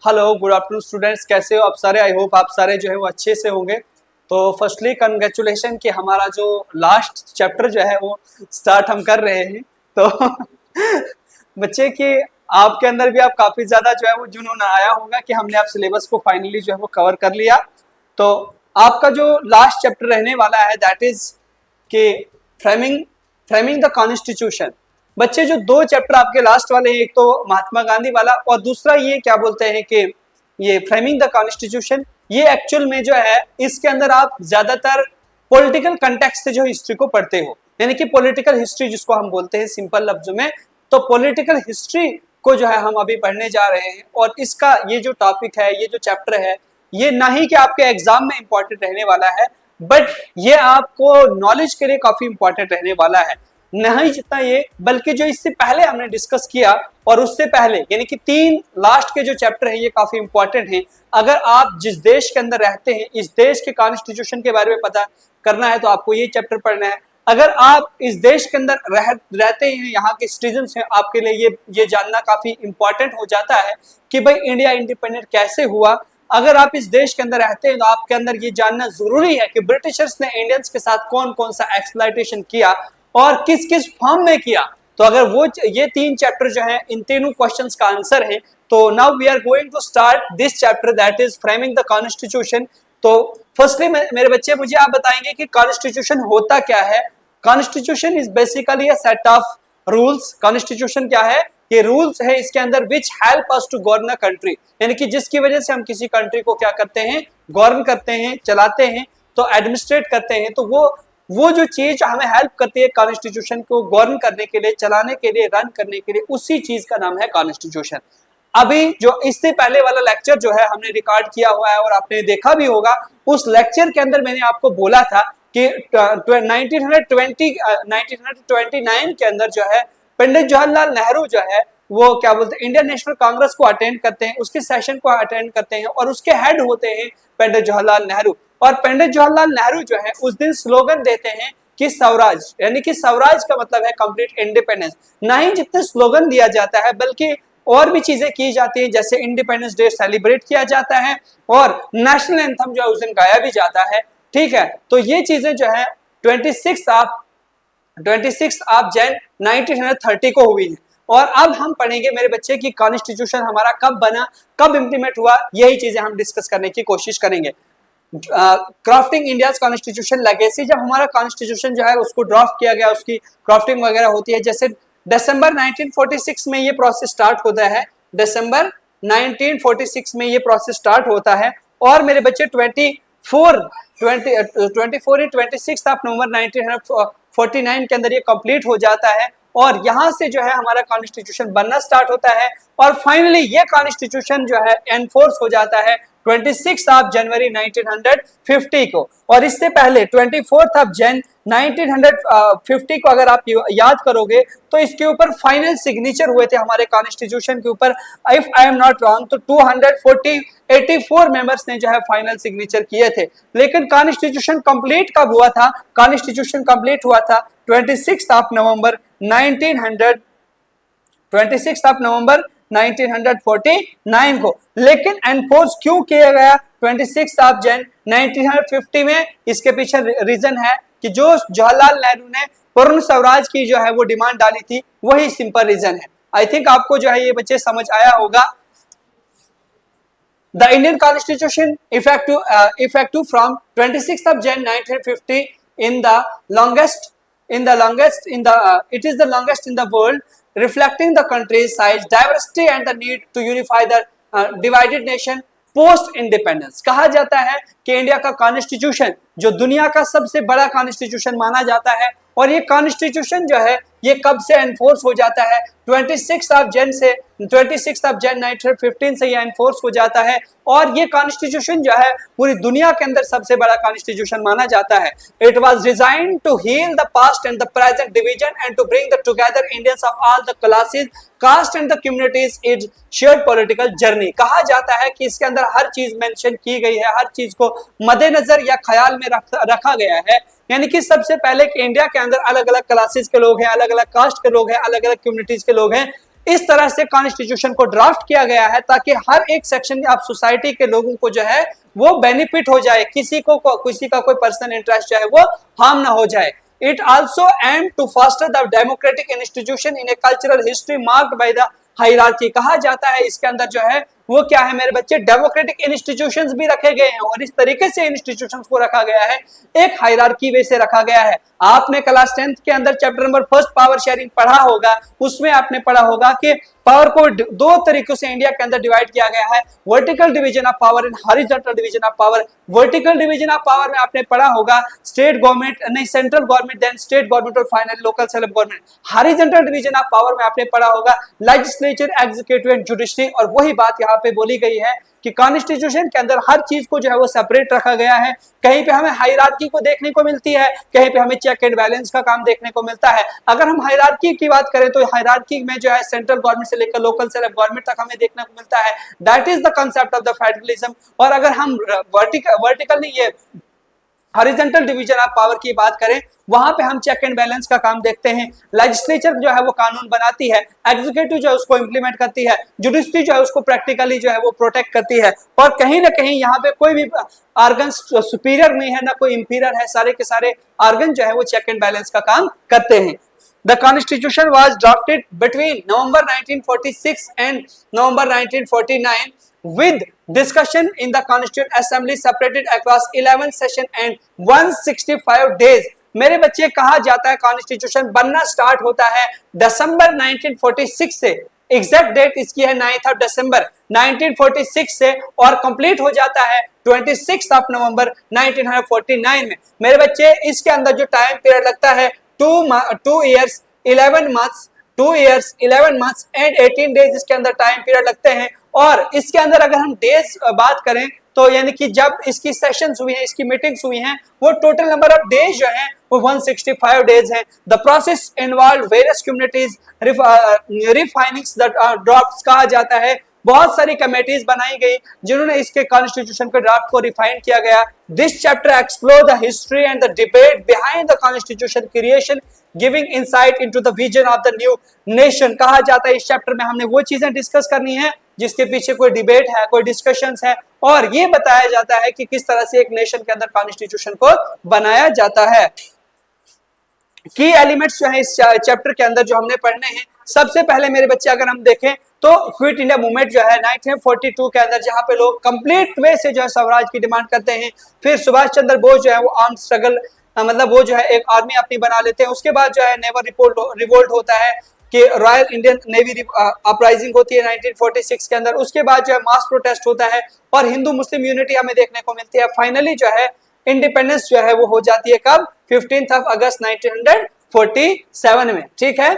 Hello, good afternoon students. कैसे हो आप सारे? आई होप आप सारे जो है वो अच्छे से होंगे। तो फर्स्टली कंग्रेचुलेशन कि हमारा जो लास्ट चैप्टर जो है वो स्टार्ट हम कर रहे हैं। तो बच्चे कि आपके अंदर भी आप काफी ज्यादा जो है वो जुनून आया होगा कि हमने आप सिलेबस को फाइनली जो है वो कवर कर लिया। तो आपका जो लास्ट चैप्टर रहने वाला है दैट इज कि फ्रेमिंग फ्रेमिंग द कॉन्स्टिट्यूशन। बच्चे जो दो चैप्टर आपके लास्ट वाले हैं, एक तो महात्मा गांधी वाला और दूसरा ये क्या बोलते हैं कि ये फ्रेमिंग द कॉन्स्टिट्यूशन, ये एक्चुअल में जो है इसके अंदर आप ज्यादातर पॉलिटिकल कंटेक्स्ट से जो हिस्ट्री को पढ़ते हो, यानी कि पॉलिटिकल हिस्ट्री जिसको हम बोलते हैं सिंपल लफ्जों में। तो पॉलिटिकल हिस्ट्री को जो है हम अभी पढ़ने जा रहे हैं और इसका ये जो टॉपिक है, ये जो चैप्टर है, ये ना ही कि आपके एग्जाम में इंपॉर्टेंट रहने वाला है, बट ये आपको नॉलेज के लिए काफी इंपॉर्टेंट रहने वाला है। नहीं जितना ये, बल्कि जो इससे पहले हमने डिस्कस किया और उससे पहले, यानी कि तीन लास्ट के जो चैप्टर है ये काफी इंपॉर्टेंट है। अगर आप जिस देश के अंदर रहते हैं, इस देश के कॉन्स्टिट्यूशन के बारे में पता करना है तो आपको ये चैप्टर पढ़ना है। अगर आप इस देश के अंदर रहते हैं, यहाँ के सिटीजन हैं, आपके लिए ये जानना काफी इंपॉर्टेंट हो जाता है कि भाई इंडिया इंडिपेंडेंट कैसे हुआ। अगर आप इस देश के अंदर रहते हैं तो आपके अंदर ये जानना जरूरी है कि ब्रिटिशर्स ने इंडियंस के साथ कौन कौन सा एक्सप्लॉयटेशन किया और किस किस फॉर्म में किया। तो अगर वो ये तीन चैप्टर जो है, इन तीनों क्वेश्चंस का आंसर है। तो now we are going to start this chapter that is framing the constitution. तो फर्स्टली मेरे बच्चे मुझे आप बताएंगे कि कॉन्स्टिट्यूशन होता क्या है। Constitution is basically a set of rules. Constitution क्या है? ये रूल्स है इसके अंदर which help us to govern a country, यानी कि जिसकी वजह से हम किसी कंट्री को क्या करते हैं, गवर्न करते हैं, चलाते हैं, तो एडमिनिस्ट्रेट करते हैं। तो वो जो चीज हमें हेल्प करती है कॉन्स्टिट्यूशन को गवर्न करने के लिए, चलाने के लिए, रन करने के लिए, उसी चीज का नाम है कॉन्स्टिट्यूशन। अभी जो इससे पहले वाला लेक्चर जो है हमने रिकॉर्ड किया हुआ है और आपने देखा भी होगा, उस लेक्चर के अंदर मैंने आपको बोला था कि 1929 के अंदर जो है पंडित जवाहरलाल नेहरू जो है वो क्या बोलते हैं, इंडियन नेशनल कांग्रेस को अटेंड करते हैं, उसके सेशन को अटेंड करते हैं और उसके हेड होते हैं पंडित जवाहरलाल नेहरू। और पंडित जवाहरलाल नेहरू जो है उस दिन स्लोगन देते हैं कि स्वराज, यानी कि स्वराज का मतलब है कंप्लीट इंडिपेंडेंस। ना ही जितने स्लोगन दिया जाता है बल्कि और भी चीजें की जाती है, जैसे इंडिपेंडेंस डे सेलिब्रेट किया जाता है और नेशनल एंथम जो है उस दिन गाया भी जाता है। ठीक है, तो ये चीजें जो है 26 ऑफ जैन 1930 को हुई है। और अब हम पढ़ेंगे मेरे बच्चे की कॉन्स्टिट्यूशन हमारा कब बना, कब इंप्लीमेंट हुआ, यही चीजें हम डिस्कस करने की कोशिश करेंगे। क्राफ्टिंग इंडिया कॉन्स्टिट्यूशन लेगेसी, जब हमारा कॉन्स्टिट्यूशन जो है उसको ड्राफ्ट किया गया, उसकी क्राफ्टिंग वगैरह होती है, जैसे दिसंबर 1946 में ये प्रोसेस स्टार्ट होता है। दिसंबर 1946 में ये प्रोसेस स्टार्ट होता है और मेरे बच्चे 26 ऑफ नवंबर 1949 के अंदर ये कंप्लीट हो जाता है और यहाँ से जो है हमारा कॉन्स्टिट्यूशन बनना स्टार्ट होता है और फाइनली ये कॉन्स्टिट्यूशन जो है एनफोर्स हो जाता है 26 ऑफ जनवरी 1950 को। और इससे पहले 24 ऑफ जन 1950 को अगर आप याद करोगे तो इसके ऊपर फाइनल सिग्नेचर हुए थे हमारे कॉन्स्टिट्यूशन के ऊपर। If I am not wrong तो 284 मेंबर्स ने जो है फाइनल सिग्नेचर किए थे। लेकिन कॉन्स्टिट्यूशन कंप्लीट कब हुआ था? कॉन्स्टिट्यूशन कंप्लीट हुआ था 26 ऑफ नवंबर 1949 को। लेकिन एनफोर्स क्यों किया गया 26 ऑफ जन 1950 में? इसके पीछे रीजन है कि जो जवाहरलाल नेहरू ने पूर्ण स्वराज की जो है वो डिमांड डाली थी, वही सिंपल रीजन है। आई थिंक आपको जो है ये बच्चे समझ आया होगा। The Indian constitution effective from 26th of Jan 1950 it is the longest in the world, reflecting the country's size, diversity and the need to unify the divided nation post independence. कहा जाता है कि इंडिया का constitution जो दुनिया का सबसे बड़ा कॉन्स्टिट्यूशन माना जाता है और ये कॉन्स्टिट्यूशन जो है ये कब से एनफोर्स हो जाता है? 26 ऑफ जन 1915 से ये एनफोर्स हो जाता है और ये कॉन्स्टिट्यूशन जो है पूरी दुनिया के अंदर सबसे बड़ा कॉन्स्टिट्यूशन माना जाता है। It was designed to heal the past and the present division and to bring the together Indians of all the classes, caste and the communities is shared political journey. कहा जाता है कि इसके अंदर हर चीज मेंशन की गई है, हर चीज को मद्देनजर या ख्याल में रखा गया है। यानी कि सबसे पहले कि इंडिया के अंदर अलग अलग क्लासेस के लोग हैं, अलग अलग कास्ट के लोग हैं, अलग अलग कम्युनिटीज के लोग हैं। इस तरह से कॉन्स्टिट्यूशन को ड्राफ्ट किया गया है ताकि हर एक सेक्शन ऑफ सोसाइटी के लोगों को जो है वो बेनिफिट हो जाए, किसी का कोई पर्सनल इंटरेस्ट जो है वो हार्म ना हो जाए। It also aimed to foster the democratic institution in a cultural history marked by the hierarchy. कहा जाता है इसके अंदर जो है वो क्या है मेरे बच्चे, डेमोक्रेटिक इंस्टीट्यूशंस भी रखे गए हैं, और इस तरीके से इंस्टीट्यूशंस को रखा गया है, एक हायरार्की वे से रखा गया है। आपने क्लास 10th के अंदर चैप्टर नंबर 1 पावर शेयरिंग पढ़ा होगा, उसमें आपने पढ़ा होगा कि पावर को दो तरीकों से इंडिया के अंदर डिवाइड किया गया है, vertical division of power and horizontal division of power. Vertical division of power में आपने पढ़ा होगा स्टेट गवर्नमेंट, नहीं central government, then state government और finally local self government. Horizontal division of power में आपने पढ़ा होगा लेजिस्लेचर, एग्जीक्यूटिव एंड जुडिशरी। और वही बात यहाँ पे बोली गई है कि कॉन्स्टिट्यूशन के अंदर हर चीज को जो है वो सेपरेट रखा गया है। कहीं पे हमें हायरार्की को देखने को मिलती है, कहीं पे हमें चेक एंड बैलेंस का काम देखने को मिलता है। अगर हम हायरार्की की बात करें तो हायरार्की में जो है सेंट्रल गवर्नमेंट से लेकर लोकल सेल्फ गवर्नमेंट तक हमें देखने को मिलता है। That is the concept of the federalism. और अगर हम वर्टिकल नहीं, ये हॉरिजॉन्टल डिवीजन ऑफ पावर की बात करें, वहां पे हम चेक एंड बैलेंस का काम देखते हैं। लेजिस्लेचर जो है वो कानून बनाती है, एग्जीक्यूटिव जो है उसको इंप्लीमेंट करती है, जुडिशरी जो है उसको प्रैक्टिकली जो है वो प्रोटेक्ट करती है। और कहीं ना कहीं यहाँ पे कोई भी ऑर्गन सुपीरियर नहीं है, ना कोई इंफीरियर है, सारे के सारे ऑर्गन जो है वो चेक एंड बैलेंस का काम करते हैं। The Constitution was drafted between November 1946 and November 1949 with discussion in the Constituent Assembly separated across 11 session and 165 days। मेरे बच्चे, कहा जाता है कॉन्स्टिट्यूशन बनना स्टार्ट होता है दिसंबर 1946 से, एग्जैक्ट डेट इसकी है 9 दिसंबर 1946 से, और कंप्लीट हो जाता है 26 नवंबर 1949 में। मेरे बच्चे, इसके अंदर जो टाइम पीरियड लगता है 2 years 11 months, 2 years 11 months and 18 days इसके अंदर टाइम पीरियड लगते हैं। और इसके अंदर अगर हम डेज बात करें तो यानी कि जब इसकी सेशंस हुई हैं, इसकी मीटिंग्स हुई हैं, वो टोटल नंबर ऑफ डेज जो हैं वो 165 डेज हैं। The process involve various communities refinings the drafts. कहा जाता है बहुत सारी कमेटीज बनाई गई जिन्होंने इसके कॉन्स्टिट्यूशन के ड्राफ्ट को रिफाइन किया गया। This chapter explore the history and the debate behind the constitution creation, giving insight into the vision of the new nation. कहा जाता है इस चैप्टर में हमने वो चीजें डिस्कस करनी है जिसके पीछे कोई डिबेट है, कोई डिस्कशंस है, और ये बताया जाता है कि किस तरह से एक नेशन के अंदर कॉन्स्टिट्यूशन को बनाया जाता है। की एलिमेंट्स जो है इस चैप्टर के अंदर जो हमने पढ़ने हैं, सबसे पहले मेरे बच्चे अगर हम देखें तो क्विट इंडिया मूवमेंट जो है 1942 के अंदर, जहां पे लोग कंप्लीट वे से जो है स्वराज की डिमांड करते हैं। फिर सुभाष चंद्र बोस जो है वो आर्म स्ट्रगल, मतलब वो जो है एक आर्मी अपनी बना लेते हैं। उसके बाद जो है नेवल रिवोल्ट होता है कि रॉयल इंडियन नेवी अपराइजिंग होती है 1946 के अंदर। उसके बाद जो है मास प्रोटेस्ट होता है और हिंदू मुस्लिम यूनिटी हमें देखने को मिलती है। फाइनली जो है इंडिपेंडेंस जो है वो हो जाती है कब, 15 अगस्त 1947 में। ठीक है,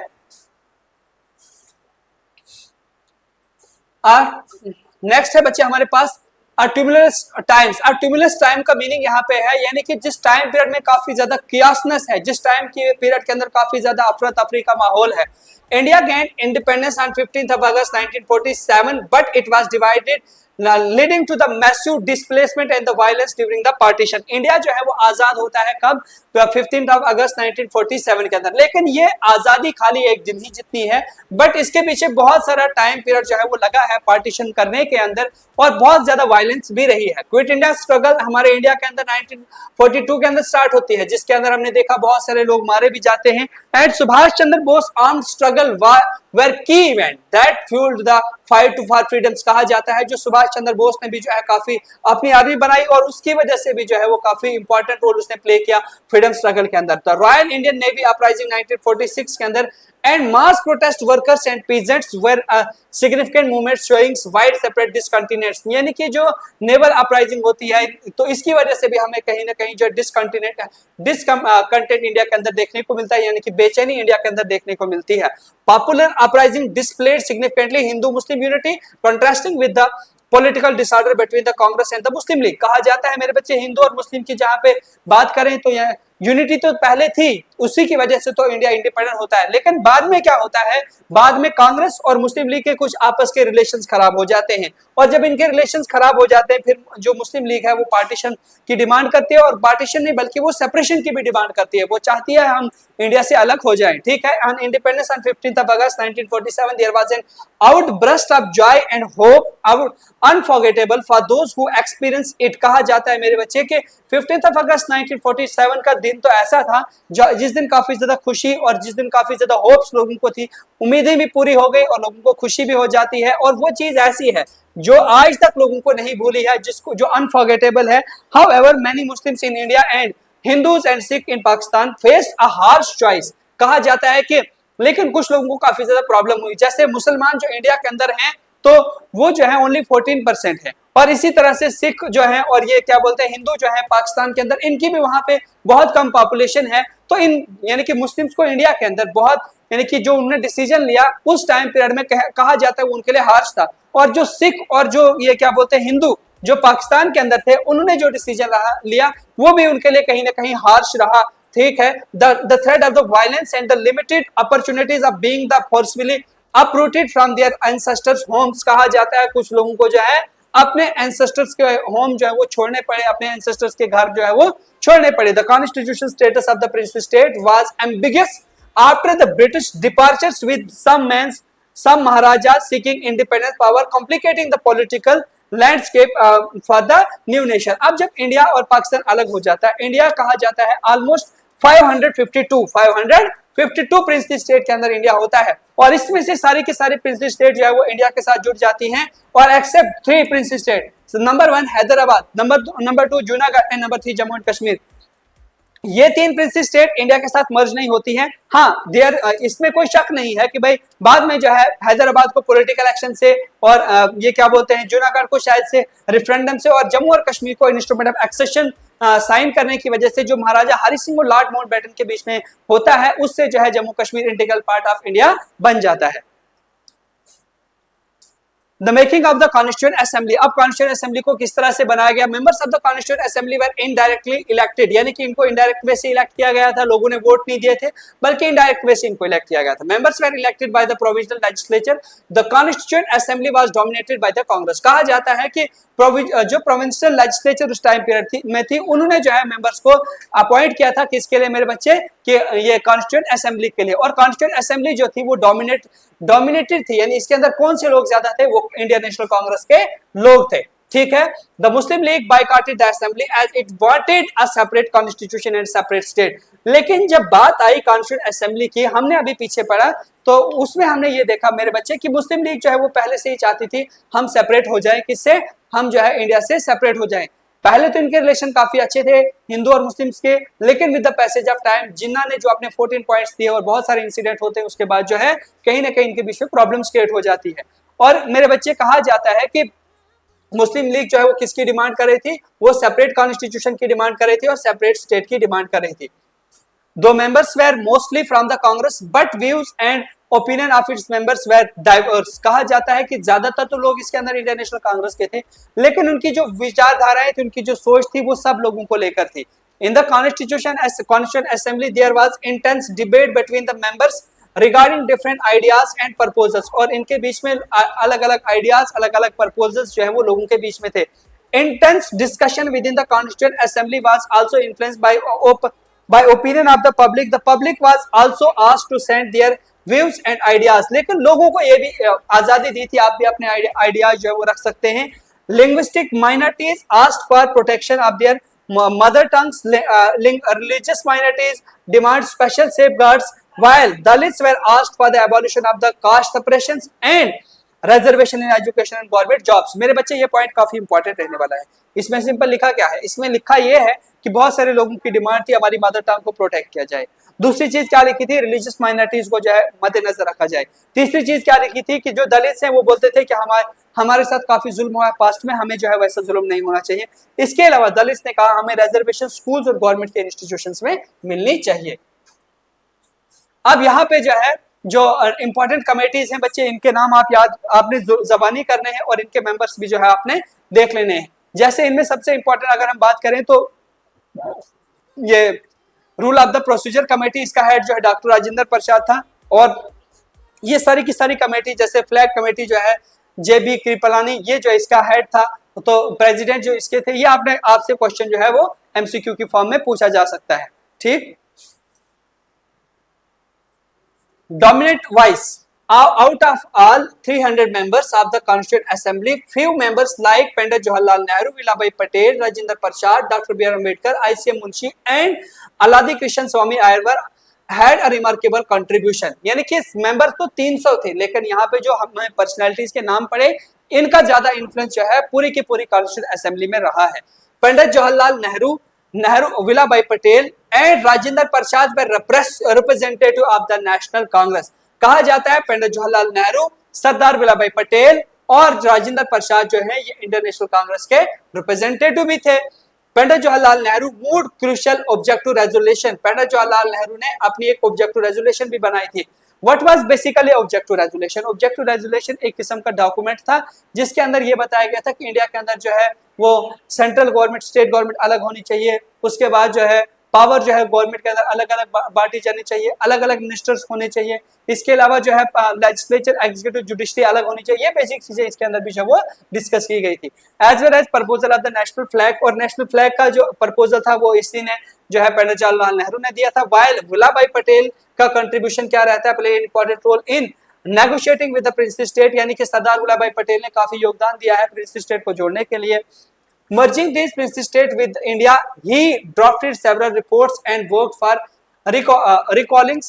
नेक्स्ट है बच्चे हमारे पास ट्यूमुलस टाइम्स। ट्यूमुलस टाइम का मीनिंग यहाँ पे है यानी कि जिस टाइम पीरियड में काफी ज्यादा कियासनेस है, जिस टाइम की पीरियड के अंदर काफी ज्यादा अफरा तफरी का माहौल है। India gain independence on 15 August 1947 but it was divided leading to the massive displacement and the violence during the partition. India जो है वो आजाद होता है कब, 15 अगस्त 1947 के अंदर। लेकिन ये आजादी खाली एक दिन ही जितनी है, बट इसके पीछे बहुत सारा टाइम पीरियड जो है वो लगा है पार्टीशन करने के अंदर, और बहुत ज्यादा वायलेंस भी रही है। क्विट इंडिया स्ट्रगल हमारे इंडिया के अंदर 1942 के अंदर स्टार्ट होती है, जिसके अंदर हमने देखा बहुत सारे लोग मारे भी जाते हैं। And Subhash Chandra Bose armed struggle were key event that fueled the fight for freedoms। कहा जाता है जो सुभाष चंद्र बोस ने भी जो है काफी अपनी आर्मी बनाई और उसकी वजह से भी जो है वो काफी इंपॉर्टेंट रोल उसने प्ले किया फ्रीडम स्ट्रगल के अंदर। The Royal Indian Navy uprising 1946 के अंदर and mass protest workers and peasants were significant movement showing wide separate discontinuants. यानी कि जो नेवल अपराइजिंग होती है तो इसकी वजह से भी हमें कहीं ना कहीं जो डिसकंटेंट इंडिया के अंदर देखने को मिलता है, यानी कि बेचैनी इंडिया के अंदर देखने को मिलती है। Popular uprising displayed significantly Hindu Muslim unity contrasting with the political disorder between the Congress and the Muslim league. कहा जाता है मेरे बच्चे हिंदू और मुस्लिम की जहां पे बात करें तो यहाँ यूनिटी तो पहले थी, उसी की वजह से तो इंडिया इंडिपेंडेंट होता है। लेकिन बाद में क्या होता है, बाद में कांग्रेस और मुस्लिम लीग के कुछ आपस के रिलेशंस खराब हो जाते हैं, और जब इनके रिलेशंस खराब हो जाते हैं, फिर जो मुस्लिम लीग है वो पार्टीशन की डिमांड करती है, और पार्टीशन नहीं बल्कि वो सेपरेशन की भी डिमांड करती है। वो चाहती है हम इंडिया से अलग हो जाएं, ठीक है। On independence on 15th of August 1947 there was an outburst of joy and hope unforgettable for those who experience it। कहा जाता है मेरे बच्चे के 15th of August 1947 का दिन तो ऐसा था जिस दिन काफी ज्यादा खुशी और जिस दिन काफी ज्यादा होप्स लोगों को थी, उम्मीदें भी पूरी हो गई और लोगों को खुशी भी हो जाती है। और वो चीज ऐसी है जो आज तक लोगों को नहीं भूली है, जिसको जो अनफॉरगेटेबल है। However many Muslims in India and Hindus and Sikh in Pakistan faced a harsh choice. कहा जाता है कि लेकिन कुछ लोगों को काफी ज्यादा प्रॉब्लम हुई, जैसे मुसलमान जो इंडिया के अंदर हैं तो वो जो है ओनली 14% है, और इसी तरह से सिख जो है और ये क्या बोलते हैं हिंदू जो है पाकिस्तान के अंदर, इनकी भी वहां पे बहुत कम पॉपुलेशन है। तो इन यानी कि मुस्लिम्स को इंडिया के अंदर बहुत यानी कि जो उन्होंने डिसीजन लिया उस टाइम पीरियड में कहा जाता है वो उनके लिए हार्श था। और जो सिख और जो ये क्या बोलते हैं हिंदू जो पाकिस्तान के अंदर थे, उन्होंने जो डिसीजन लिया वो भी उनके लिए कहीं ना कहीं हार्श रहा, ठीक है। The threat of the violence and the limited opportunities of being the forcefully uprooted from their ancestors homes। कहा जाता है कुछ लोगों को जो है अपने एंसेस्टर्स के होम जो है वो छोड़ने पड़े, अपने एंसेस्टर्स के घर जो है वो छोड़ने पड़े। The constitution status of the princely state was ambiguous after the British departures with some Maharaja seeking independent power complicating the political landscape for the new nation। अब जब इंडिया और पाकिस्तान अलग हो जाता है, इंडिया कहा जाता है ऑलमोस्ट 552 प्रिंसली स्टेट के अंदर इंडिया होता है, और इसमें से सारी की सारी प्रिंसली स्टेट जो है वो इंडिया के साथ जुड़ जाती हैं, और except 3 princely state. Number 1 Hyderabad, number 2 Junagadh and number 3 Jammu and Kashmir. ये 3 प्रिंसली स्टेट इंडिया के साथ मर्ज नहीं होती हैं। हाँ इसमें कोई शक नहीं है कि भाई बाद में जो है हैदराबाद को पॉलिटिकल एक्शन से और ये क्या बोलते हैं जूनागढ़ को शायद से रेफरेंडम से, और जम्मू और कश्मीर को इंस्ट्रूमेंट ऑफ एक्सेशन साइन करने की वजह से जो महाराजा हरि सिंह और लॉर्ड माउंटबेटन के बीच में होता है, उससे जो है Jammu Kashmir integral part of India बन जाता है। The making of the Constituent Assembly। अब Constituent Assembly को किस तरह से बनाया गया? Members of the Constituent Assembly were indirectly elected, यानी कि इनको indirect way से elect किया गया था, लोगों ने वोट नहीं दिए थे बल्कि indirect way से इनको elect किया गया था। Members were elected by the provisional legislature। The Constituent Assembly was dominated by the Congress। कहा जाता है कि जो प्रोविंशियल लेजिस्लेचर उस टाइम पीरियड में थी, उन्होंने जो है मेंबर्स को अपॉइंट किया था किसके लिए मेरे बच्चे कि ये कॉन्स्टिट्यूएंट असेंबली के लिए। और कॉन्स्टिट्यूएंट असेंबली जो थी वो डोमिनेटेड थी, यानी इसके अंदर कौन से लोग ज्यादा थे? वो इंडियन नेशनल कांग्रेस के लोग थे, ठीक है। The Muslim League boycotted the assembly as it wanted a separate constitution and separate state. लेकिन जब बात आई कॉन्स्टिट्यूएंट असेंबली की, हमने अभी पीछे पढ़ा तो उसमें हमने ये देखा मेरे बच्चे कि मुस्लिम लीग जो है वो पहले से ही चाहती थी हम सेपरेट हो जाएं, किससे? हम जो है इंडिया से सेपरेट हो जाएं। पहले तो इनके रिलेशन काफी अच्छे थे हिंदू और मुस्लिम्स के, लेकिन with the passage of time Jinnah ने जो अपने 14 पॉइंट्स दिए और बहुत सारे इंसिडेंट होते हैं, उसके बाद जो है कहीं ना कहीं इनके बीच में प्रॉब्लम्स क्रिएट हो जाती है। और मेरे बच्चे कहा जाता है कि मुस्लिम लीग जो है वो किसकी डिमांड कर रही थी? वो सेपरेट कॉन्स्टिट्यूशन की डिमांड कर रही थी और सेपरेट स्टेट की डिमांड कर रही थी। दो members were mostly from the Congress but views and opinion of its members were diverse. कहा जाता है कि ज्यादातर तो लोग इसके अंदर इंडियन नेशनल कांग्रेस के थे, लेकिन उनकी जो विचारधाराएं थी, उनकी जो सोच थी, वो सब लोगों को लेकर थी। In the constitution assembly there was intense debate between the members regarding different ideas and proposals. और इनके बीच में अलग अलग आइडियाज, अलग अलग प्रपोजल्स जो है वो लोगों के बीच में थे। Intense discussion with in the constituent assembly was also influenced by opinion of the public। The public was also asked to send their views and ideas। लेकिन लोगों को ये भी आजादी दी थी, आप भी अपने आइडियाज जो है वो रख सकते हैं। Linguistic minorities asked for protection of their mother tongues। Religious minorities demand special safeguards, while Dalits were asked for the abolition of the caste separations and reservation in education and government jobs। मेरे बच्चे ये point काफी important रहने वाला है। इसमें simple लिखा क्या है? इसमें लिखा ये है कि बहुत सारे लोगों की डिमांड थी हमारी मदर टंग को प्रोटेक्ट किया जाए। दूसरी चीज क्या लिखी थी? रिलीजियस माइनॉरिटीज को जो है मद्देनजर रखा जाए। तीसरी चीज क्या लिखी थी कि जो दलित हैं वो बोलते थे कि हमारे साथ काफी जुल्म हुआ है पास्ट में, हमें जो है वैसा जुल्म नहीं होना चाहिए। इसके अलावा दलित ने कहा हमें रिजर्वेशन स्कूल्स और गवर्नमेंट के इंस्टीट्यूशंस में मिलनी चाहिए। अब यहाँ पे जो है जो इंपॉर्टेंट कमेटीज हैं बच्चे, इनके नाम आपने जबानी करने हैं और इनके मेंबर्स भी जो है आपने देख लेने हैं। जैसे इनमें सबसे इंपॉर्टेंट अगर हम बात करें तो ये rule of the procedure committee, इसका हेड जो है डॉक्टर राजेंद्र प्रसाद था। और ये सारी की सारी कमेटी, जैसे फ्लैग कमेटी जो है जेबी कृपलानी, ये जो इसका हेड था, तो प्रेसिडेंट जो इसके थे, ये आपने आपसे क्वेश्चन जो है वो एमसीक्यू की फॉर्म में पूछा जा सकता है। ठीक, dominant voice out of all 300 members of the Constituent Assembly, few members like Pandit Jawaharlal Nehru, Villabhai Patel, Rajendra Prasad, Dr. B.R. Ambedkar, ICM Munshi and Aladhi Krishnan Swamy Ayerwar had a remarkable contribution। यानी कि member तो 300 थे, लेकिन यहाँ पे जो हमें personalities के नाम पड़े, इनका ज्यादा इन्फ्लुएंस जो है पूरी की पूरी कॉन्स्टिट्यूंट असेंबली में रहा है। पंडित Jawaharlal Nehru, Villabhai Patel and Rajendra Prasad were representative of the National Congress। कहा जाता है पंडित जवाहरलाल नेहरू, सरदार वल्लभभाई पटेल और राजेंद्र प्रसाद जो है ये इंडियन नेशनल कांग्रेस के रिप्रेजेंटेटिव भी थे। Pandit Jawaharlal Nehru moved crucial objective resolution, Pandit Jawaharlal Nehru ने अपनी एक ऑब्जेक्टिव रेजोल्यूशन भी बनाई थी। What was basically objective resolution? Objective resolution एक किस्म का डॉक्यूमेंट था जिसके अंदर ये बताया गया था कि इंडिया के अंदर जो है वो सेंट्रल गवर्नमेंट स्टेट गवर्नमेंट अलग होनी चाहिए, उसके बाद जो है पावर जो है गवर्नमेंट के अंदर अलग अलग बांटी जानी चाहिए, अलग अलग मिनिस्टर्स होने चाहिए, इसके अलावा जो है लेजिस्लेचर एग्जीक्यूटिव जुडिशरी अलग होनी चाहिए। ये बेसिक चीजें इसके अंदर भी जो वो डिस्कस की गई थी। As well as proposal of the national flag, और नेशनल फ्लैग का जो प्रपोजल था वो इसी ने जो है पंडित जवाहरलाल नेहरू ने दिया था। वाइल वल्लभभाई पटेल का कंट्रीब्यूशन क्या रहता है, play important role in negotiating with the prince state, यानी कि सरदार वल्लभभाई पटेल ने काफी योगदान दिया है प्रिंस स्टेट को जोड़ने के लिए। Merging these prince state with India, he drafted several reports and worked for recalling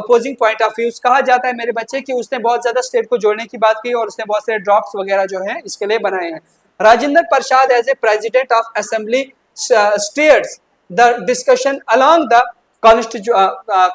opposing point of views। कहा जाता है मेरे बच्चे कि उसने बहुत ज्यादा स्टेट को जोड़ने की बात की और उसने बहुत सारे ड्राफ्ट्स वगैरह जो हैं इसके लिए बनाए हैं। Rajendra Prasad as a president of assembly steers the discussion along the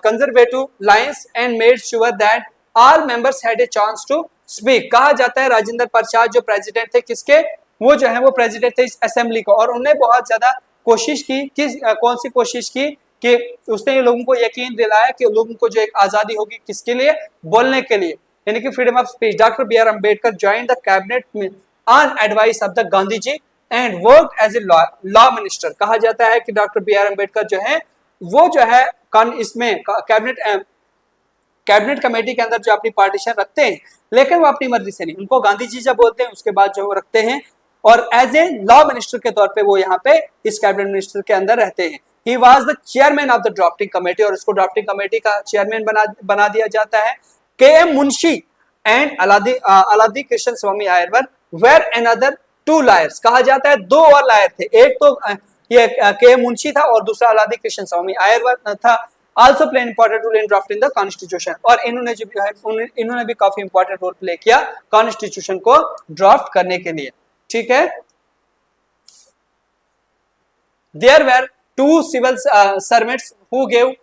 conservative lines and made sure that all members had a chance to speak। कहा जाता है राजेंद्र प्रसाद जो प्रेसिडेंट थे किसके, वो जो है वो प्रेसिडेंट थे इस असेंबली को, और उन्होंने बहुत ज्यादा कोशिश की, कौन सी कोशिश की कि उसने लोगों को यकीन दिलाया कि लोगों को जो एक आजादी होगी किसके लिए, बोलने के लिए, यानी कि freedom of speech. Doctor B R Ambedkar join the cabinet on advice of the Gandhi ji and work as a law minister. कहा जाता है कि डॉक्टर बी आर अम्बेडकर जो है वो जो है इसमें कैबिनेट कमेटी के अंदर जो अपनी पार्टीशन रखते हैं, लेकिन वो अपनी मर्जी से नहीं, उनको गांधी जी जब बोलते हैं उसके बाद जो वो रखते हैं, और एज ए लॉ मिनिस्टर के तौर पे वो यहाँ पे इस कैबिनेट मिनिस्टर के अंदर रहते हैं। He was the chairman of the drafting committee, और इसको ड्राफ्टिंग कमेटी का चेयरमैन बना दिया जाता है। K M Munshi and Alladi Krishna Swami Ayyar were another 2 lawyers. कहा जाता है 2 और लायर थे, एक तो ये के एम मुंशी था और दूसरा अलादी कृष्ण स्वामी आयरवर था। Also play important role in drafting the constitution, और इन्होंने जो है इन्होंने भी काफी इंपॉर्टेंट रोल प्ले किया कॉन्स्टिट्यूशन को ड्राफ्ट करने के लिए। ठीक है, there were 2 civil servants who gave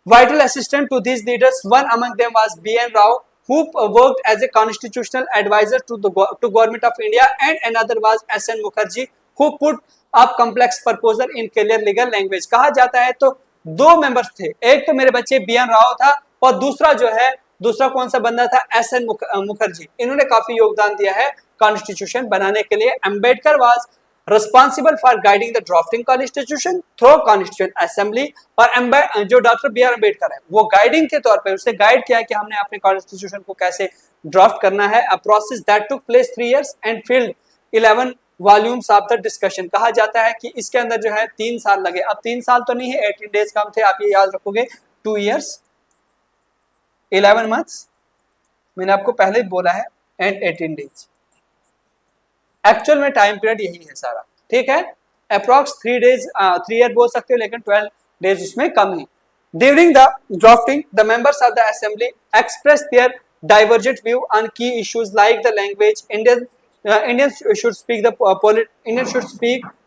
vital assistance to these leaders. One among them was B.N. Rao, who worked as a constitutional advisor to government of India, and another was S.N. Mukherjee, who put up complex proposal in clear legal language। कहा जाता है तो 2 members थे, एक तो मेरे बच्चे B.N. Rao था और दूसरा कौन सा बंदा था, S.N. मुखर्जी। इन्होंने काफी योगदान दिया है कॉन्स्टिट्यूशन बनाने के लिए। Ambedkar was responsible for guiding the drafting constitution through constituent assembly, और जो डॉक्टर बी आर अम्बेडकर है वो गाइडिंग के तौर पे उसने गाइड किया कि हमने अपने कॉन्स्टिट्यूशन को कैसे ड्राफ्ट करना है। A process that took place 3 years and field 11 volumes of the discussion. कहा जाता है कि इसके अंदर जो है 3 साल लगे। अब 3 साल तो नहीं है, 18 days कम थे, आप ये याद रखोगे। 2 years 11 months मैंने आपको पहले ही बोला है, एंड 18 days। एक्चुअल में टाइम पीरियड यही है सारा। ठीक है, अप्रॉक्स 3 days 3 year बोल सकते हो, लेकिन 12 days उसमें कम है। During the drafting the members of the assembly express their divergent view on key issues like the language. Indians should speak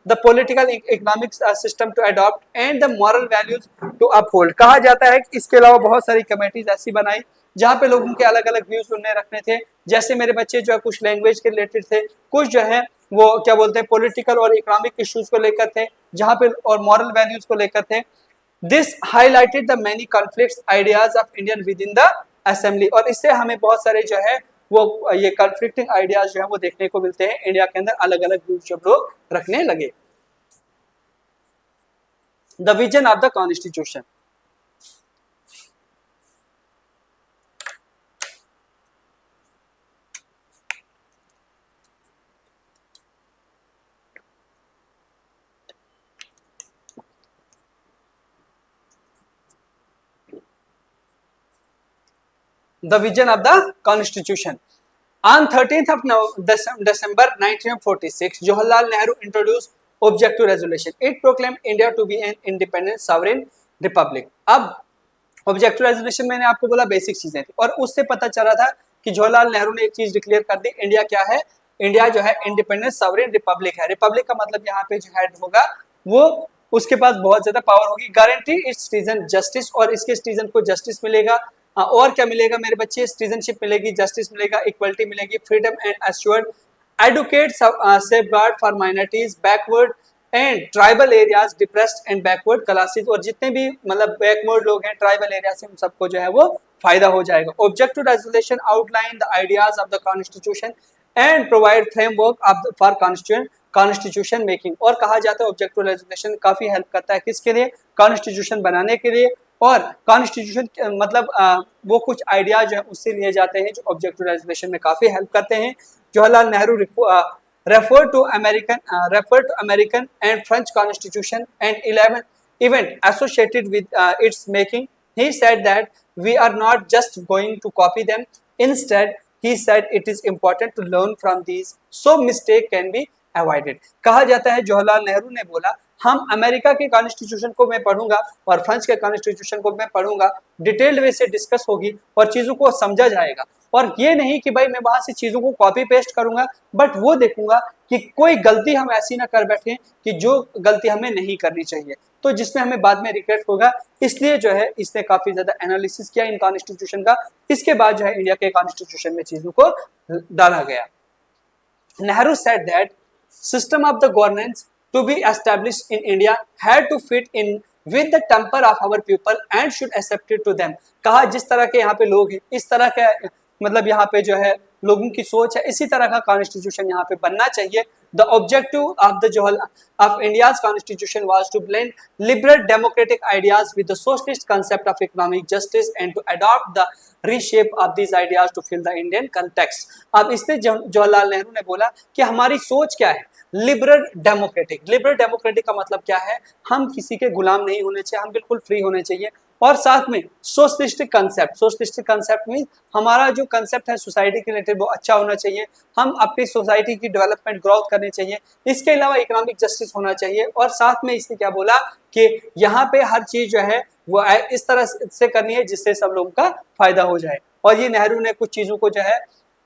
the political economic system to adopt and the moral values to uphold। कहा जाता है कि इसके अलावा बहुत सारी committees ऐसी बनाई जहाँ पे लोगों के अलग अलग व्यूज उन्हें रखने थे। जैसे मेरे बच्चे जो है कुछ लैंग्वेज के रिलेटेड थे, कुछ जो है वो क्या बोलते हैं पॉलिटिकल और इकोनॉमिक इश्यूज को लेकर थे, जहाँ पे और मॉरल वैल्यूज को लेकर थे। This highlighted the many conflicts ideas of Indian with in the assembly, और इससे हमें बहुत सारे जो है वो ये कॉन्फ्लिक्टिंग आइडियाज जो है वो देखने को मिलते हैं। इंडिया के अंदर अलग अलग व्यूज जब लोग रखने लगे। The vision of the constitution. The vision of the constitution. On 13th of December 1946, Jawaharlal Nehru introduced objective resolution. It proclaimed India to be an independent sovereign republic. अब ऑब्जेक्टिव रेजोल्यूशन मैंने आपको बोला basic चीजें थी, और उससे पता चला था कि जवाहरलाल नेहरू ने एक चीज डिक्लेयर कर दी, इंडिया क्या है, इंडिया जो है इंडिपेंडेंट सॉवरेन रिपब्लिक है। रिपब्लिक का मतलब यहाँ पे जो हेड होगा वो उसके पास बहुत ज्यादा पावर होगी। गारंटी इट्स सिटीजन जस्टिस, और इसके सिटीजन को जस्टिस मिलेगा। और क्या मिलेगा मेरे बच्चे, सिटीजनशिप मिलेगी, जस्टिस मिलेगा, इक्वलिटी मिलेगी, freedom and assured adequate safeguard for minorities, backward and tribal areas, depressed and backward classes, और जितने भी मतलब बैकवर्ड लोग हैं ट्राइबल एरिया से, उन सबको जो है वो फायदा हो जाएगा। Objective resolution outline the ideas of the constitution and provide framework for constitution making. और कहा जाता है ऑब्जेक्टिव रेजोल्यूशन काफी हेल्प करता है किसके लिए, कॉन्स्टिट्यूशन बनाने के लिए। और कॉन्स्टिट्यूशन मतलब वो कुछ आइडिया जो है उससे लिए जाते हैं जो ऑब्जेक्टिव रेजोल्यूशन में काफी हेल्प करते हैं। Jawaharlal Nehru refer to American and French constitution and 11 event associated with its making. He said that we are not just going to copy them. Instead, he said it is important to learn from these so mistake can be avoided. कहा जाता है जवाहरलाल नेहरू ने बोला हम America के constitution को मैं पढ़ूंगा और फ्रांस के कॉन्स्टिट्यूशन को मैं पढ़ूंगा, डिटेल्ड वे से डिस्कस होगी और चीजों को समझा जाएगा। और ये नहीं कि भाई मैं वहां से चीजों को कॉपी पेस्ट करूंगा, बट वो देखूंगा कि कोई गलती हम ऐसी ना कर बैठे कि जो गलती हमें नहीं करनी चाहिए, तो जिसमें हमें बाद में रिग्रेट होगा। इसलिए जो है इसने काफी ज्यादा एनालिसिस किया इन कॉन्स्टिट्यूशन का। इसके बाद जो है इंडिया के कॉन्स्टिट्यूशन में चीजों को डाला गया। Nehru said that system of the governance to be established in India had to fit in with the temper of our people and should accept it to them। कहा जिस तरह के यहाँ पे लोग हैं, इस तरह के मतलब यहाँ पे जो है लोगों की सोच है, इसी तरह का कॉन्स्टिट्यूशन यहाँ पे बनना चाहिए। The objective of India's constitution was to blend liberal democratic ideas with the socialist concept of economic justice and to adopt the reshape of these ideas to fill the Indian context। अब इससे जवाहरलाल नेहरू ने बोला कि हमारी सोच क्या है, liberal democratic. Liberal democratic का मतलब क्या है, हम किसी के गुलाम नहीं होने चाहिए, हम बिल्कुल फ्री होने चाहिए। और साथ में socialistic concept, socialistic concept mean हमारा जो कंसेप्ट है सोसाइटी के रिलेटेड वो अच्छा होना चाहिए, हम अपनी सोसाइटी की डेवलपमेंट ग्रोथ करनी चाहिए। इसके अलावा इकोनॉमिक जस्टिस होना चाहिए। और साथ में इसने क्या बोला कि यहाँ पे हर चीज जो है वो इस तरह से करनी है जिससे सब लोगों का फायदा हो जाए। और ये नेहरू ने कुछ चीजों को जो है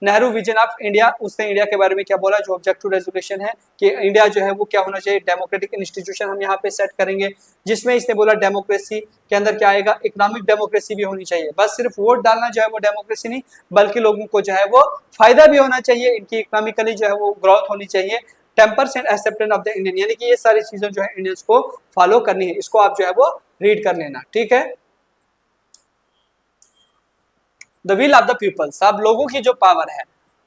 नेहरू विजन ऑफ इंडिया, उसने इंडिया के बारे में क्या बोला, जो ऑब्जेक्टिव रेजोल्यूशन है कि इंडिया जो है वो क्या होना चाहिए, डेमोक्रेटिक इंस्टीट्यूशन हम यहाँ पे सेट करेंगे, जिसमें इसने बोला डेमोक्रेसी के अंदर क्या आएगा, इकोनॉमिक डेमोक्रेसी भी होनी चाहिए। बस सिर्फ वोट डालना जो है वो डेमोक्रेसी नहीं, बल्कि लोगों को जो है वो फायदा भी होना चाहिए, इनकी इकोनॉमिकली जो है वो ग्रोथ होनी चाहिए। Tempers and acceptance of the Indian, यानी कि ये सारी चीजें जो है इंडियंस को फॉलो करनी है। इसको आप जो है वो रीड कर लेना, ठीक है। The will of the peoples, अब लोगों की जो पावर है।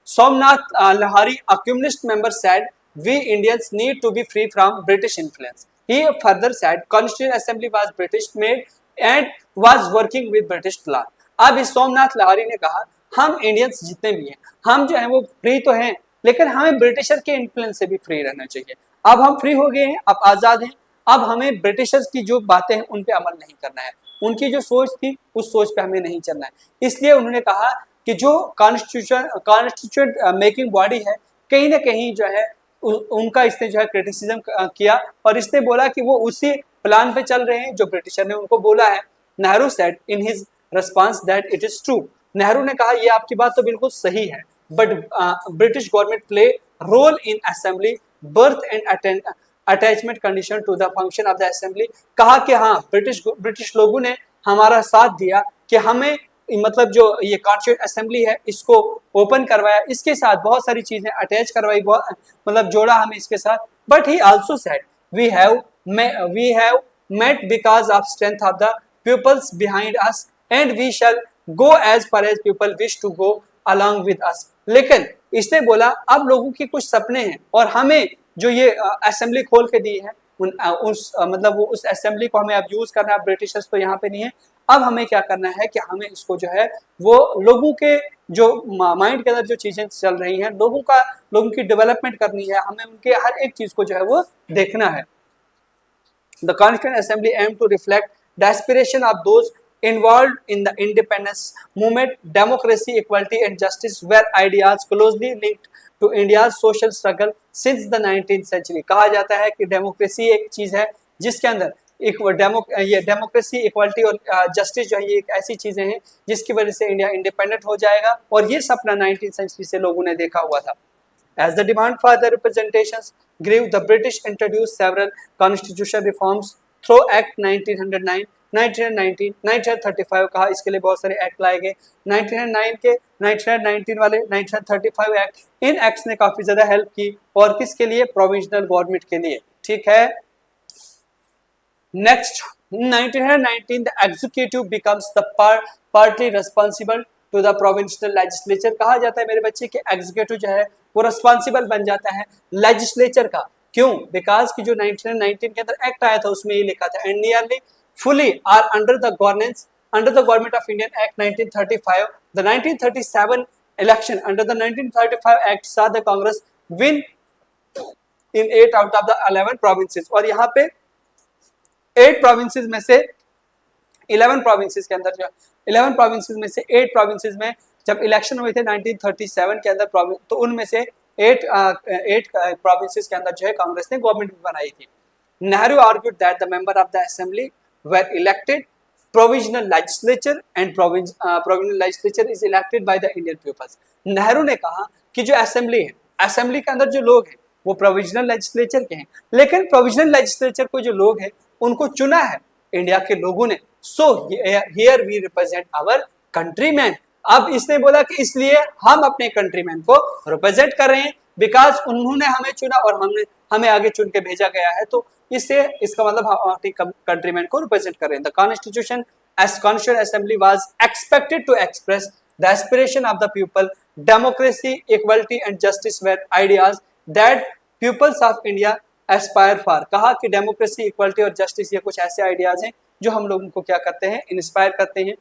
Somnath Lahori, a communist member, said we Indians need to be free from British influence. He further said Constituent Assembly was British made and was working with British plan। अब इस सोमनाथ लाहौरी ने कहा हम इंडियंस जितने भी हैं हम जो है वो फ्री तो हैं, लेकिन हमें ब्रिटिशर के इन्फ्लुएंस से भी फ्री रहना चाहिए। अब हम फ्री हो गए हैं, अब आजाद हैं, अब हमें ब्रिटिशर्स की जो बातें हैं उन पे अमल नहीं करना है, उनकी जो सोच थी उस सोच पे हमें नहीं चलना है। इसलिए उन्होंने कहा कि जो कॉन्स्टिट्यूट मेकिंग बॉडी है कहीं ना कहीं जो है उनका इसने जो है क्रिटिसिज्म किया और इसने बोला कि वो उसी प्लान पे चल रहे हैं जो ब्रिटिशर ने उनको बोला है। Nehru said in his response that it is true. Nehru ने कहा ये आपकी बात तो बिल्कुल सही है, but British government play role in assembly birth and attachment condition to the function of the assembly. कहा कि हाँ ब्रिटिश लोगों ने हमारा साथ दिया कि हमें मतलब जो ये कॉन्स्टिट्यूएंट असेंबली है इसको ओपन करवाया, इसके साथ बहुत सारी चीजें अटैच करवाई, मतलब जोड़ा हमें इसके साथ। But he also said we have met because of strength of the peoples behind us and we shall go as far as people wish to go along with us. लेकिन इसने बोला अब लोगों की कुछ सपने हैं और हमें जो ये असेंबली खोल के दी है मतलब वो उस असेंबली को हमें अब यूज करना है। ब्रिटिशर्स तो यहाँ पे नहीं है। अब हमें क्या करना है कि हमें इसको जो है वो लोगों के जो माइंड के अंदर जो चीजें चल रही हैं, लोगों की डेवलपमेंट करनी है, हमें उनके हर एक चीज को जो है वो देखना है। The Constituent Assembly aimed to reflect the aspiration of those involved in the independence movement. Democracy, equality and justice were ideas closely linked to India's social struggle since the 19th century. कहा जाता है कि democracy एक चीज है जिसके अंदर ये डेमोक्रेसी, इक्वालिटी और जस्टिस जो है ये एक ऐसी चीजें हैं जिसकी वजह से इंडिया इंडिपेंडेंट हो जाएगा, और ये सपना 19th सेंचुरी से लोगों ने देखा हुआ था। As the demand for the representations grew, the British introduced several constitutional reforms through Act 1909, 1919, 1935 कहा, इसके लिए बहुत सारे एक्ट लाए गए। 1909 के, 1919 वाले, 1935 एक्ट, इन एक्ट्स ने काफी ज्यादा हेल्प की, और किसके लिए? प्रोविजनल गवर्नमेंट के लिए। ठीक है, next 1919 the executive becomes the partly responsible to the provincial legislature। कहा जाता है मेरे बच्चे कि एग्जीक्यूटिव जो है वो रिस्पॉन्सिबल बन जाता है लेजिस्लेचर का। क्यों? बिकॉज की जो 1919 के अंदर एक्ट आया था उसमें ये लिखा था, and nearly fully are under the government of Indian Act 1935. The 1937 election under the 1935 Act saw the Congress win in 8 out of the 11 provinces। और यहाँ पे 8 प्रोविंसेस में से 11 प्रोविंसेस के अंदर जो 11 प्रोविंसेस में से 8 प्रोविंसेस में जब इलेक्शन हुए थे 1937 के अंदर, तो उनमें से 8 प्रोविंसेस के अंदर जो है कांग्रेस ने गवर्नमेंट बनाई थी। Nehru argued that the member of the assembly were elected provisional legislature and provisional legislature is elected by the Indian peoples. Nehru ने कहा कि जो असेंबली है, असेंबली के अंदर जो लोग हैं वो प्रोविजनल लेजिस्लेचर के हैं, लेकिन प्रोविजनल लेजिस्लेचर को जो लोग हैं उनको चुना है इंडिया के लोगों ने। So here we represent our countryman. अब इसने बोला कि इसलिए हम अपने कंट्रीमैन को रिप्रेजेंट कर रहे हैं, बिकॉज उन्होंने हमें चुना और हमें आगे चुन के भेजा गया है, तो इससे इसका मतलब हम अपने कंट्रीमैन को रिप्रेजेंट कर रहे हैं। The constitution as constituent assembly was expected to express the aspiration of the people, democracy, equality and justice were ideas that peoples of India aspire for. कहा कि डेमोक्रेसी, इक्वालिटी और जस्टिस ये कुछ ऐसे आइडियाज हैं जो हम लोगों को क्या करते हैं? इंस्पायर करते हैं।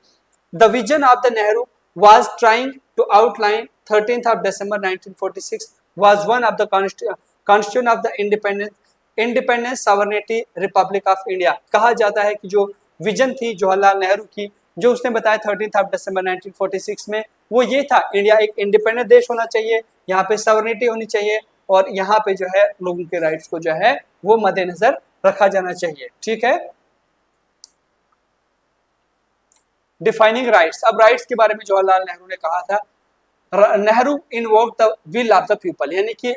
The vision of the Nehru was trying to outline 13th of December 1946 was one of the constitution of the independence sovereignty republic of India। कहा जाता है कि जो विजन थी जवाहरलाल नेहरू की, जो उसने बताया 13th of December 1946 में, वो ये था, इंडिया एक इंडिपेंडेंट देश होना चाहिए, यहाँ पे सॉवरेनिटी होनी चाहिए, और यहाँ पे जो है लोगों के राइट्स को जो है वो मद्देनजर रखा जाना चाहिए। ठीक है, डिफाइनिंग राइट्स। अब राइट्स के बारे में जवाहरलाल नेहरू ने कहा था, Nehru invoked the will of the people, यानी कि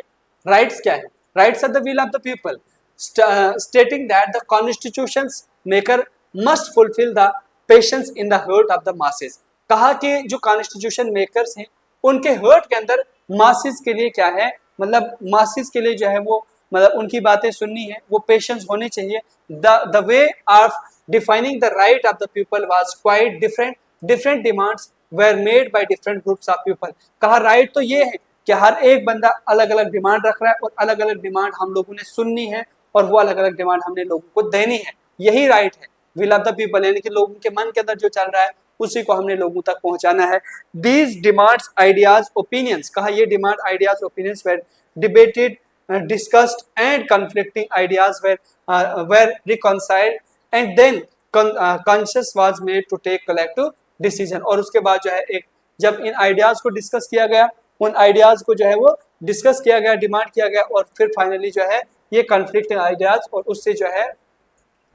राइट्स क्या है? Rights of the will of the people, stating that the constitutions maker must fulfil the patience in the heart of the masses. कहा कि जो कॉन्स्टिट्यूशन मेकर्स हैं उनके heart के अंदर मासेस के लिए क्या है, मतलब मासेस के लिए जो है वो मतलब उनकी बातें सुननी है, वो पेशेंस होने चाहिए। The way of defining the right of the people was quite different demands were made by different groups of people। कहा राइट तो ये है कि हर एक बंदा अलग अलग डिमांड रख रहा है, और अलग अलग डिमांड हम लोगों ने सुननी है, और वो अलग अलग डिमांड हमने लोगों को देनी है। यही राइट है, विल ऑफ द पीपल, यानी कि लोगों के मन के अंदर जो चल रहा है उसी को हमने लोगों तक पहुंचाना है। दीज डिमांड्स, आइडियाज, ओपिनियंस, कहा ये demand, ideas, opinions were debated, discussed and conflicting ideas were reconciled and then conscious was made to take collective decision. और उसके बाद जो है एक जब इन आइडियाज को डिस्कस किया गया, उन आइडियाज को जो है वो डिस्कस किया गया, डिमांड किया गया, और फिर फाइनली जो है ये कन्फ्लिक्टिंग आइडियाज, और उससे जो है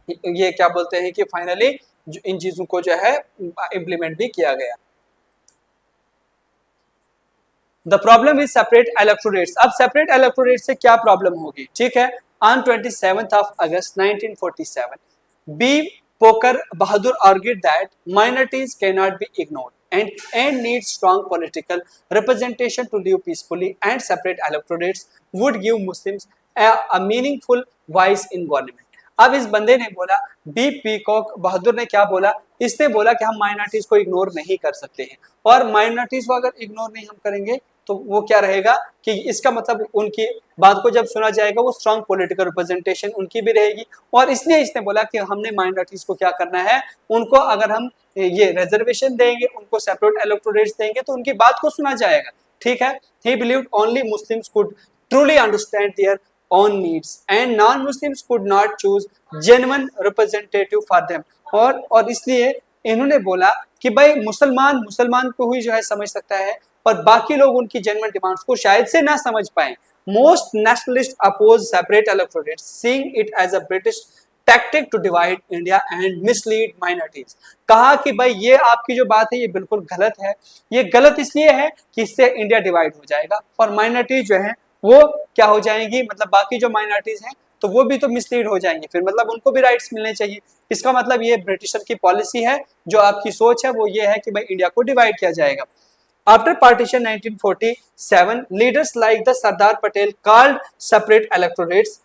ये क्या बोलते हैं कि फाइनली इन चीजों को जो है इम्प्लीमेंट भी किया गया। The problem is separate electorates. अब सेपरेट इलेक्टोरेट से क्या प्रॉब्लम होगी? ठीक है, on 27th of August 1947 B Pocker Bahadur argued that minorities cannot be ignored and need strong political representation to live peacefully, and separate electorates would give Muslims a meaningful voice in government। अब इस बंदे ने बोला, B peacock बहादुर ने क्या बोला? इसने बोला कि हम माइनॉरिटीज को इग्नोर नहीं कर सकते हैं, और माइनॉरिटीज को अगर इग्नोर नहीं हम करेंगे तो वो क्या रहेगा कि इसका मतलब उनकी बात को जब सुना जाएगा वो स्ट्रांग पॉलिटिकल रिप्रेजेंटेशन उनकी भी रहेगी। और इसलिए इसने बोला कि हमने माइनॉरिटीज को क्या करना है, उनको अगर हम ये रिजर्वेशन देंगे, उनको सेपरेट इलेक्टोरेट्स देंगे तो उनकी बात को सुना जाएगा। ठीक है, he believed only Muslims could truly understand their own needs and non-Muslims could not choose genuine representative for them। और इसलिए इन्होंने बोला कि भाई मुसलमान को ही जो है समझ सकता है, पर बाकी लोग उनकी जेन्युइन डिमांड्स को शायद से ना समझ पाए। Most nationalist oppose separate electorate, seeing it as a British tactic to divide India and mislead minorities. कहा कि भाई ये आपकी जो बात है ये बिल्कुल गलत है, ये गलत इसलिए है कि इससे इंडिया डिवाइड हो जाएगा और माइनॉरिटीज जो है वो क्या हो जाएंगी, मतलब बाकी जो माइनॉरिटीज हैं तो वो भी तो मिसलीड हो जाएंगे, फिर मतलब उनको भी राइट्स मिलने चाहिए। इसका मतलब ये ब्रिटिशर की पॉलिसी है, जो आपकी सोच है वो ये है कि भाई इंडिया को डिवाइड किया जाएगा। After partition 1947, leaders like the Sardar Patel called separate electorates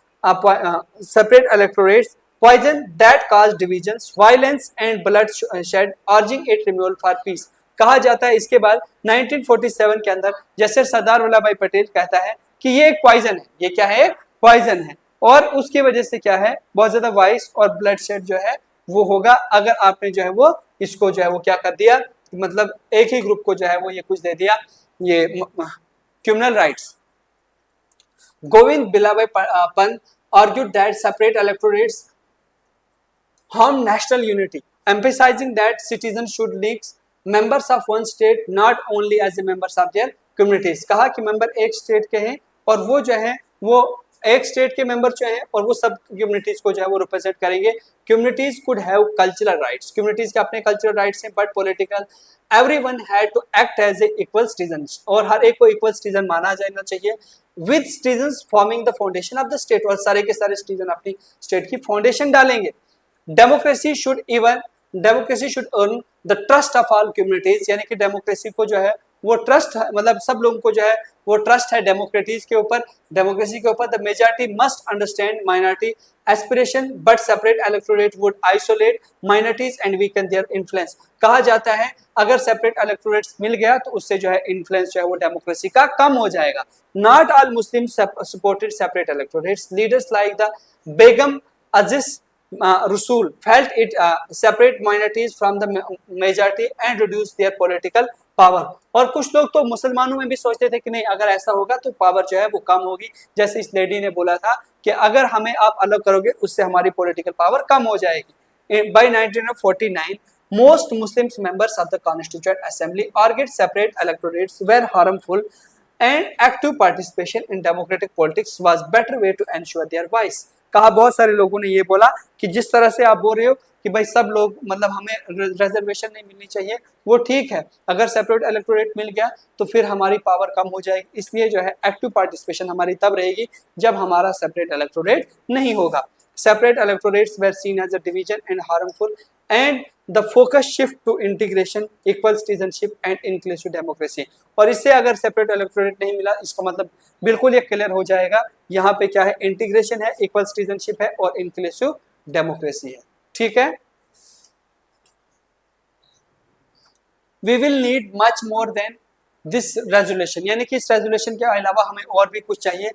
poison that caused divisions, violence and bloodshed, urging it removal for peace। कहा जाता है इसके बाद 1947 के अंदर जैसे सरदार वल्लभ भाई पटेल कहता है कि ये एक पॉइजन है, ये क्या है, पॉइजन है, और उसकी वजह से क्या है, बहुत ज्यादा वाइस और ब्लड शेड जो है वो होगा अगर आपने जो है वो इसको जो है वो क्या कर दिया, मतलब एक ही ग्रुप को जो है वो ये कुछ दे दिया, ये criminal rights. Govind Ballabh Pant argued that separate electorates harm national unity, emphasizing that citizens should elect members of one state not only as the members of their communities। कहा कि मेंबर एक स्टेट के हैं और वो जो है वो एक स्टेट के मेंबर जो है और वो सब कम्युनिटीज को जो है वो रिप्रेजेंट करेंगे। Communities could have cultural rights, communities के अपने कल्चरल राइट्स हैं, but political everyone had to act as a equal citizen, और हर एक को इक्वल सिटीजन माना जाना चाहिए। With citizens forming the foundation of the state, और सारे के सारे सिटीजन अपनी स्टेट की फाउंडेशन डालेंगे। Democracy should earn the trust of all communities, यानी कि डेमोक्रेसी को जो है वो ट्रस्ट, मतलब सब लोगों को जो है वो ट्रस्ट है डेमोक्रेसी के ऊपर। The majority must understand minority aspiration but separate electorate would isolate minorities and weaken their influence. कहा जाता है अगर सेपरेट इलेक्टोरेट्स मिल गया तो उससे जो है इन्फ्लुएंस जो है वो डेमोक्रेसी का कम हो जाएगा। Not all Muslim supported separate electorates, leaders like the Begum Aziz Rasul felt it separate minorities from the majority and reduce their political power। और कुछ लोग तो मुसलमानों में भी सोचते थे कि नहीं अगर ऐसा होगा तो पावर जो है वो कम होगी, जैसे इस लेडी ने बोला था कि अगर हमें आप अलग करोगे उससे हमारी पॉलिटिकल पावर कम हो जाएगी। By 1949 most Muslim members of the Constituent Assembly argued separate electorates were harmful and active participation in democratic politics was better way to ensure their voice। कहा बहुत सारे लोगों ने ये बोला कि जिस तरह से आप बोल रहे हो कि भाई सब लोग मतलब हमें रिजर्वेशन नहीं मिलनी चाहिए, वो ठीक है, अगर सेपरेट इलेक्टोरेट मिल गया तो फिर हमारी पावर कम हो जाएगी, इसलिए जो है एक्टिव पार्टिसिपेशन हमारी तब रहेगी जब हमारा सेपरेट इलेक्टोरेट नहीं होगा। Separate electorates were seen as a division and harmful and the focus shift to integration, equal citizenship and inclusive democracy. और इससे अगर सेपरेट इलेक्टोरेट नहीं मिला इसका मतलब बिल्कुल ये क्लियर हो जाएगा यहाँ पे क्या है, इंटीग्रेशन है, इक्वल सिटीजनशिप है और इंक्लूसिव डेमोक्रेसी है। ठीक है, we will need much more than this resolution, यानी कि इस रेजोल्यूशन के अलावा हमें और भी कुछ चाहिए।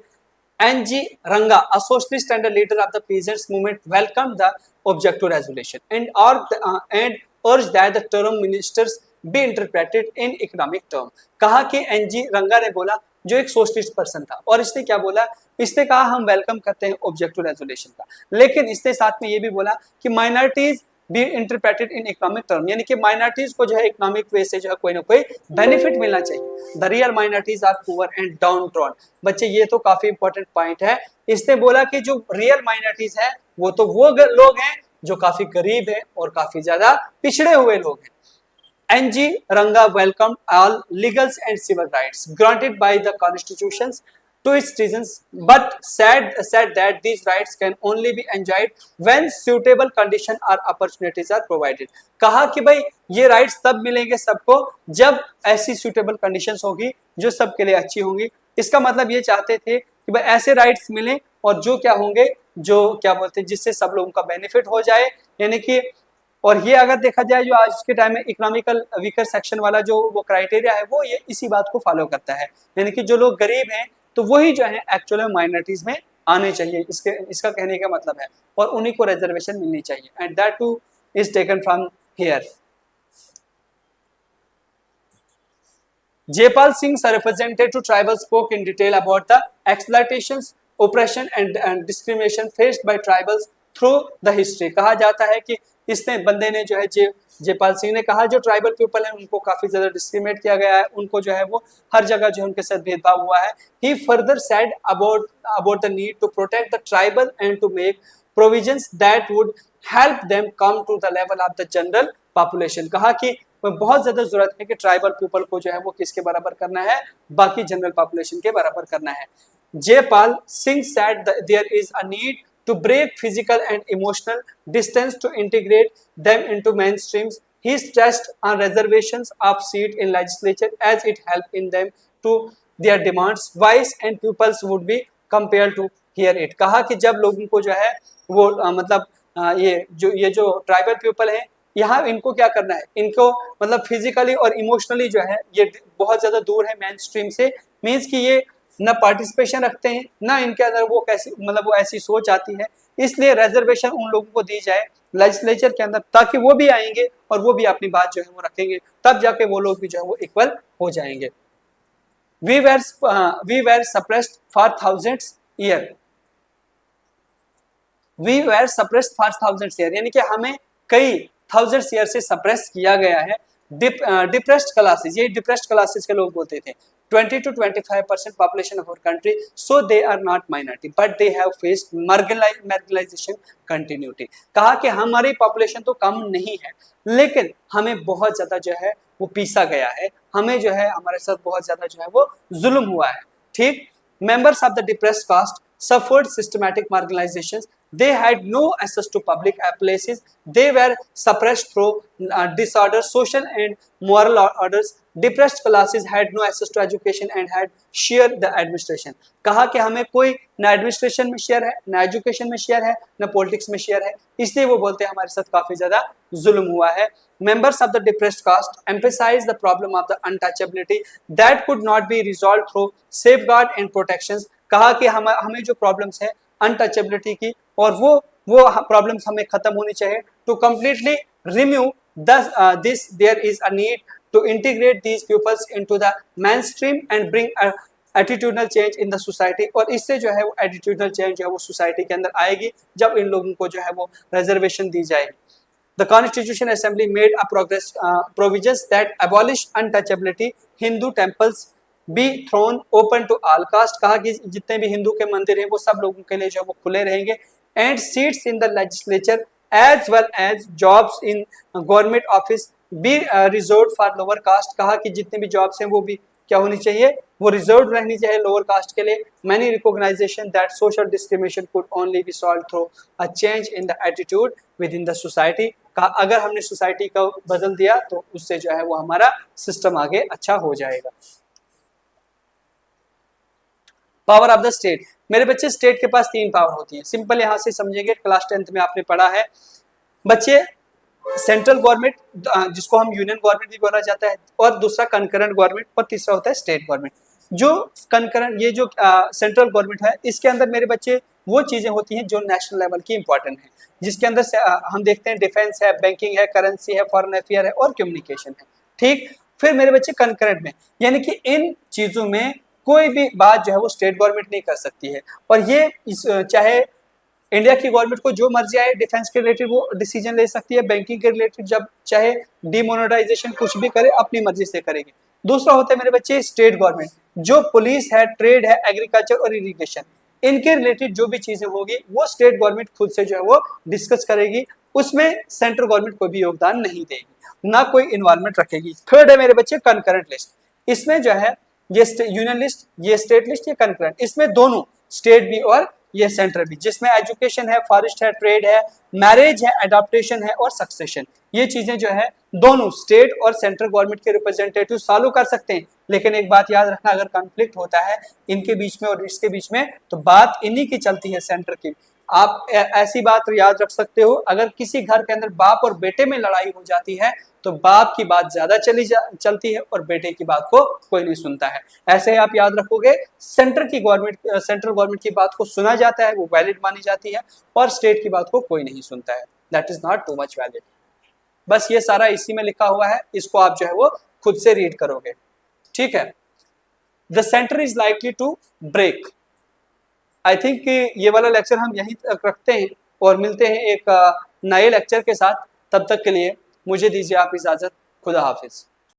N.G. Ranga, a socialist and a leader of the peasants movement, welcomed the objective resolution and urged that the term ministers be interpreted in economic term। कहा कि N.G. Ranga ने बोला, जो एक सोशलिस्ट पर्सन था, और इसने क्या बोला, इसने कहा हम वेलकम करते हैं ऑब्जेक्टिव रेजोल्यूशन का, लेकिन इसने साथ में ये भी बोला कि minorities be interpreted in economic term, यानी कि माइनॉरिटीज को जो है इकोनॉमिक वे से जो है कोई ना कोई बेनिफिट मिलना चाहिए। The real minorities are poor and downtrodden. बच्चे ये तो काफी इंपॉर्टेंट पॉइंट है। इसने बोला कि जो रियल माइनॉरिटीज है वो तो वो लोग हैं जो काफी गरीब है और काफी ज्यादा पिछड़े हुए लोग हैं। N.G. Ranga welcomed all legal and civil rights granted by the constitutions to its citizens, but said that these rights can only be enjoyed when suitable condition or opportunities are provided। कहा कि भाई ये rights तब मिलेंगे सबको जब ऐसी suitable conditions होगी जो सबके लिए अच्छी होंगी। इसका मतलब ये चाहते थे कि भाई ऐसे rights मिले और जो क्या होंगे, जो क्या बोलते हैं जिससे सब लोगों का बेनिफिट हो जाए, यानी कि और ये अगर देखा जाए जो आज के टाइम में इकोनॉमिकल वीकर सेक्शन वाला जो वो क्राइटेरिया है वो ये इसी बात को फॉलो करता है, यानी कि जो लोग गरीब हैं तो वही जो है एक्चुअल में माइनॉरिटीज में आने चाहिए, इसका कहने का मतलब है, और उन्हीं को रिजर्वेशन मिलनी चाहिए, and that two is taken from here. Jaypal Singh's representative to tribal spoke in detail about the exploitations, oppression and discrimination faced by tribals through the history। कहा जाता है कि इसने बंदे ने जो है जयपाल सिंह ने कहा जो ट्राइबल पीपल है उनको काफी ज्यादा डिस्क्रिमिनेट किया गया है, उनको जो है वो हर जगह जो है उनके साथ भेदभाव हुआ है। He further said about the need to protect the tribal and to make provisions that would help them come to the level of the general population। कहा कि बहुत ज्यादा जरूरत है कि ट्राइबल पीपल को जो है वो किसके बराबर करना है, बाकी जनरल पॉपुलेशन के बराबर करना है। Jaipal Singh said that there is a need to break physical and emotional distance to integrate them into mainstreams। He stressed on reservations of seat in legislature as it helped in them to their demands voice and pupils would be compelled to hear it। कहा कि जब लोगों को जो है वो मतलब ये जो ट्राइबल पीपल है यहाँ इनको क्या करना है, इनको मतलब फिजिकली और इमोशनली जो है ये बहुत ज्यादा दूर है मेन स्ट्रीम से, मीन्स कि ये न पार्टिसिपेशन रखते हैं ना इनके अंदर वो कैसी मतलब वो ऐसी सोच आती है, इसलिए रिजर्वेशन उन लोगों को दी जाए लेजिस्लेचर के अंदर ताकि वो भी आएंगे और वो भी अपनी बात जो है वो रखेंगे, तब जाके वो लोग भी जो है वो इक्वल हो जाएंगे। we were suppressed for thousands year, we were suppressed for thousands year, यानी कि हमें कई थाउजेंड्स ईयर से सप्रेस किया गया है। डिप्रेस्ड क्लासेस, ये डिप्रेस्ड क्लासेस के लोग बोलते थे 20 to 25% population of our country, so they are not minority but they have faced marginalisation continuity. कहा कि हमारी पॉपुलेशन तो कम नहीं है लेकिन हमें बहुत ज्यादा जो है वो पीसा गया है, हमें जो है हमारे साथ बहुत ज्यादा जो है वो जुल्म हुआ है। ठीक, members of the depressed caste suffered systematic marginalizations, they had no access to public places, they were suppressed through disorders, social and moral orders, depressed classes had no access to education and had share the administration। कहा कि हमें कोई ना administration में share है, ना education में share है, ना पॉलिटिक्स में शेयर है, इसलिए वो बोलते हैं हमारे साथ काफी ज्यादा जुल्म हुआ है। Members of the depressed caste emphasize the problem of the untouchability that could not be resolved through safeguard and protections। कहा कि हमें जो प्रॉब्लम्स है अनटचेबिलिटी की और वो प्रॉब्लम्स हमें खत्म होनी चाहिए। To completely remove this there is a need to integrate these peoples into the mainstream and bring attitudinal change in the society. और इससे जो है वो एटीट्यूडनल चेंज जो है वो सोसाइटी के अंदर आएगी जब इन लोगों को जो है वो रिजर्वेशन दी जाएगी। The Constitution Assembly made a provisions that abolish untouchability, Hindu temples be thrown open to all caste। कहा कि जितने भी हिंदू के मंदिर हैं वो सब लोगों के लिए जो है वो खुले रहेंगे। And seats in the legislature as well as jobs in government office be reserved for lower caste। कहा कि जितने भी जॉब्स हैं वो भी क्या होनी चाहिए, वो रिजर्व रहनी चाहिए लोअर कास्ट के लिए। Many recognisation that social discrimination could only be solved through a change in the attitude within the society. का अगर हमने सोसाइटी को बदल दिया तो उससे जो है वो हमारा सिस्टम आगे अच्छा हो जाएगा। पावर ऑफ द स्टेट, मेरे बच्चे स्टेट के पास 3 पावर होती है, सिंपल यहां से समझेंगे, क्लास 10th में आपने पढ़ा है बच्चे। सेंट्रल गवर्नमेंट जिसको हम यूनियन गवर्नमेंट भी बोला जाता है, और दूसरा कंकरेंट गवर्नमेंट, और तीसरा होता है स्टेट गवर्नमेंट। जो कंकरेंट ये जो सेंट्रल गवर्नमेंट है इसके अंदर मेरे बच्चे वो चीजें होती हैं जो नेशनल लेवल की इंपॉर्टेंट है, जिसके अंदर से हम देखते हैं डिफेंस है, बैंकिंग है, करेंसी है, फॉरेन अफेयर है और कम्युनिकेशन है। ठीक, फिर मेरे बच्चे कंकरेंट में, यानी कि इन चीजों में कोई भी बात जो है वो स्टेट गवर्नमेंट नहीं कर सकती है, और ये चाहे इंडिया की गवर्नमेंट को जो मर्जी आए डिफेंस के रिलेटेड वो डिसीजन ले सकती है, बैंकिंग के रिलेटेड जब चाहे डिमोनेटाइजेशन कुछ भी करे अपनी मर्जी से करेगी। दूसरा होता है मेरे बच्चे स्टेट गवर्नमेंट, जो पुलिस है, ट्रेड है, एग्रीकल्चर और इरिगेशन, इनके रिलेटेड जो भी चीजें होगी वो स्टेट गवर्नमेंट खुद से जो है वो डिस्कस करेगी, उसमें सेंट्रल गवर्नमेंट कोई भी योगदान नहीं देगी, ना कोई इन्वॉल्वमेंट रखेगी। थर्ड है मेरे बच्चे कंकरेंट लिस्ट, इसमें जो है ये यूनियन लिस्ट, ये स्टेट लिस्ट, ये कंकरेंट, इसमें दोनों स्टेट भी और ये सेंट्रल भी, जिसमें एजुकेशन है, फॉरेस्ट है, ट्रेड है, मैरिज है, अडॉप्टेशन है और सक्सेशन, ये चीजें जो है दोनों स्टेट और सेंट्रल गवर्नमेंट के रिप्रेजेंटेटिव सॉल्व कर सकते हैं। लेकिन एक बात याद रखना, अगर कॉन्फ्लिक्ट होता है इनके बीच में और इसके बीच में तो बात इन्हीं की चलती है सेंटर की, आप ऐसी बात याद रख सकते हो, अगर किसी घर के अंदर बाप और बेटे में लड़ाई हो जाती है तो बाप की बात ज्यादा चलती है और बेटे की बात को कोई नहीं सुनता है। ऐसे ही आप याद रखोगे, सेंट्रल गवर्नमेंट की बात को सुना जाता है, वो वैलिड मानी जाती है, और स्टेट की बात को कोई नहीं सुनता है, that is not too much valid. बस ये सारा इसी में लिखा हुआ है, इसको आप जो है वो खुद से रीड करोगे, ठीक है। The centre is likely to break. I think ये वाला लेक्चर हम यहीं तक रखते हैं और मिलते हैं एक नए लेक्चर के साथ। तब तक के लिए मुझे दीजिए आप इजाजत। खुदा हाफिज।